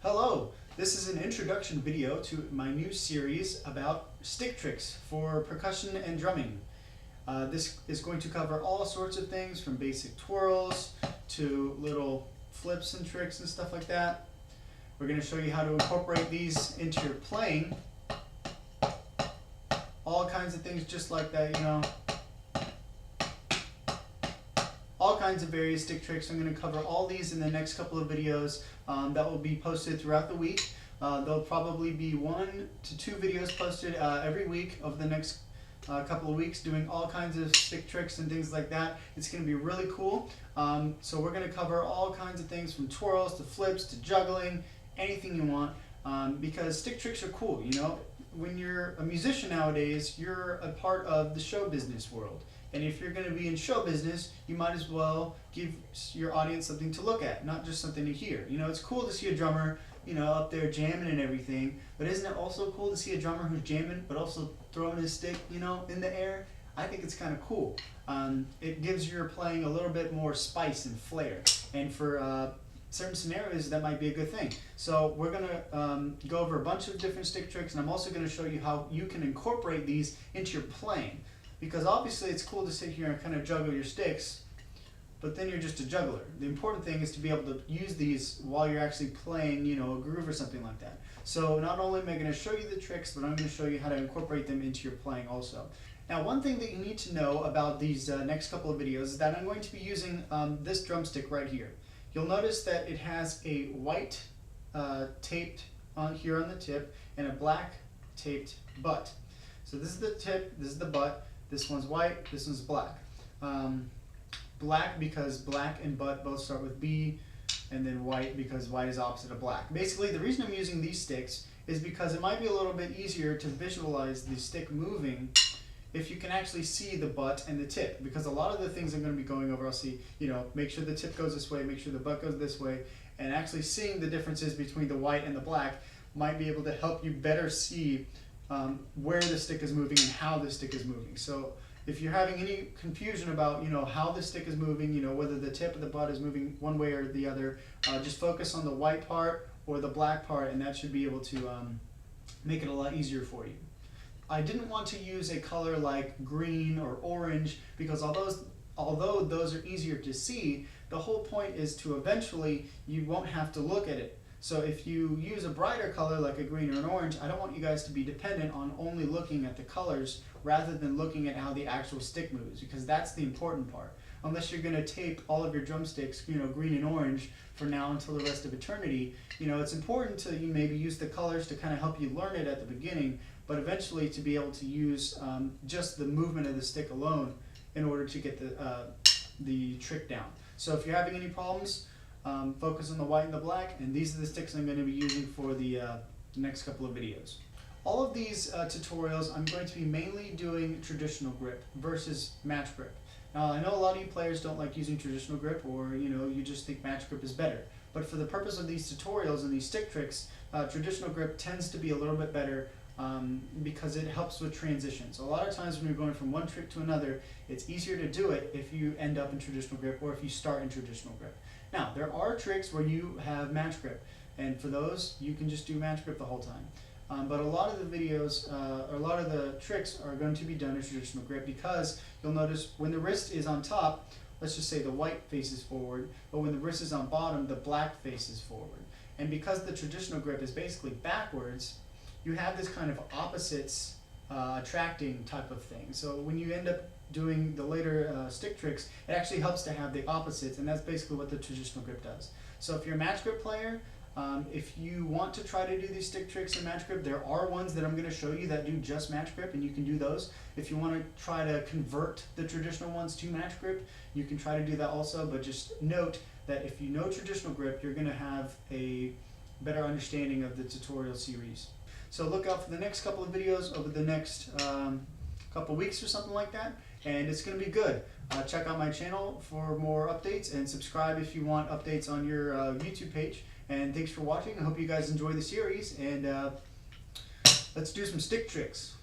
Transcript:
Hello, this is an introduction video to my new series about stick tricks for percussion and drumming. This is going to cover all sorts of things from basic twirls to little flips and tricks and stuff like that. We're going to show you how to incorporate these into your playing. All kinds of things just like that, you know. All kinds of various stick tricks. I'm going to cover all these in the next couple of videos that will be posted throughout the week. There'll probably be 1 to 2 videos posted every week over the next couple of weeks, doing all kinds of stick tricks and things like that. It's going to be really cool. So we're going to cover all kinds of things from twirls to flips to juggling, anything you want, because stick tricks are cool. You know, when you're a musician nowadays, you're a part of the show business world. And if you're going to be in show business, you might as well give your audience something to look at, not just something to hear. You know, it's cool to see a drummer, you know, up there jamming and everything, but isn't it also cool to see a drummer who's jamming but also throwing his stick, you know, in the air? I think it's kind of cool. It gives your playing a little bit more spice and flair, and for certain scenarios that might be a good thing. So we're going to go over a bunch of different stick tricks, and I'm also going to show you how you can incorporate these into your playing. Because obviously it's cool to sit here and kind of juggle your sticks, but then you're just a juggler. The important thing is to be able to use these while you're actually playing, you know, a groove or something like that. So not only am I going to show you the tricks, but I'm going to show you how to incorporate them into your playing also. Now, one thing that you need to know about these next couple of videos is that I'm going to be using this drumstick right here. You'll notice that it has a white taped on here on the tip and a black taped butt. So this is the tip, this is the butt. This one's white, this one's black. Black because black and butt both start with B, and then white because white is opposite of black. Basically, the reason I'm using these sticks is because it might be a little bit easier to visualize the stick moving if you can actually see the butt and the tip. Because a lot of the things I'm going to be going over, I'll see, you know, make sure the tip goes this way, make sure the butt goes this way, and actually seeing the differences between the white and the black might be able to help you better see where the stick is moving and how the stick is moving. So if you're having any confusion about, you know, how the stick is moving, you know, whether the tip of the butt is moving one way or the other, just focus on the white part or the black part, and that should be able to make it a lot easier for you. I didn't want to use a color like green or orange because although those are easier to see, the whole point is to eventually you won't have to look at it. So if you use a brighter color like a green or an orange, I don't want you guys to be dependent on only looking at the colors rather than looking at how the actual stick moves, because that's the important part. Unless you're going to tape all of your drumsticks, you know, green and orange for now until the rest of eternity, you know, it's important to maybe use the colors to kind of help you learn it at the beginning, but eventually to be able to use just the movement of the stick alone in order to get the trick down. So if you're having any problems, focus on the white and the black, and these are the sticks I'm going to be using for the next couple of videos. All of these tutorials I'm going to be mainly doing traditional grip versus match grip. Now I know a lot of you players don't like using traditional grip, or you know, you just think match grip is better. But for the purpose of these tutorials and these stick tricks, traditional grip tends to be a little bit better because it helps with transitions. A lot of times when you're going from one trick to another, it's easier to do it if you end up in traditional grip or if you start in traditional grip. Now, there are tricks where you have match grip, and for those, you can just do match grip the whole time. But a lot of the videos, or a lot of the tricks are going to be done in traditional grip, because you'll notice when the wrist is on top, let's just say the white faces forward, but when the wrist is on bottom, the black faces forward. And because the traditional grip is basically backwards, you have this kind of opposites attracting type of thing. So when you end up doing the later stick tricks, it actually helps to have the opposites, and that's basically what the traditional grip does. So if you're a match grip player, if you want to try to do these stick tricks in match grip, there are ones that I'm going to show you that do just match grip, and you can do those. If you want to try to convert the traditional ones to match grip, you can try to do that also, but just note that if you know traditional grip, you're going to have a better understanding of the tutorial series. So look out for the next couple of videos over the next couple weeks or something like that, and it's going to be good. Check out my channel for more updates, and subscribe if you want updates on your YouTube page. And thanks for watching. I hope you guys enjoy the series, and let's do some stick tricks.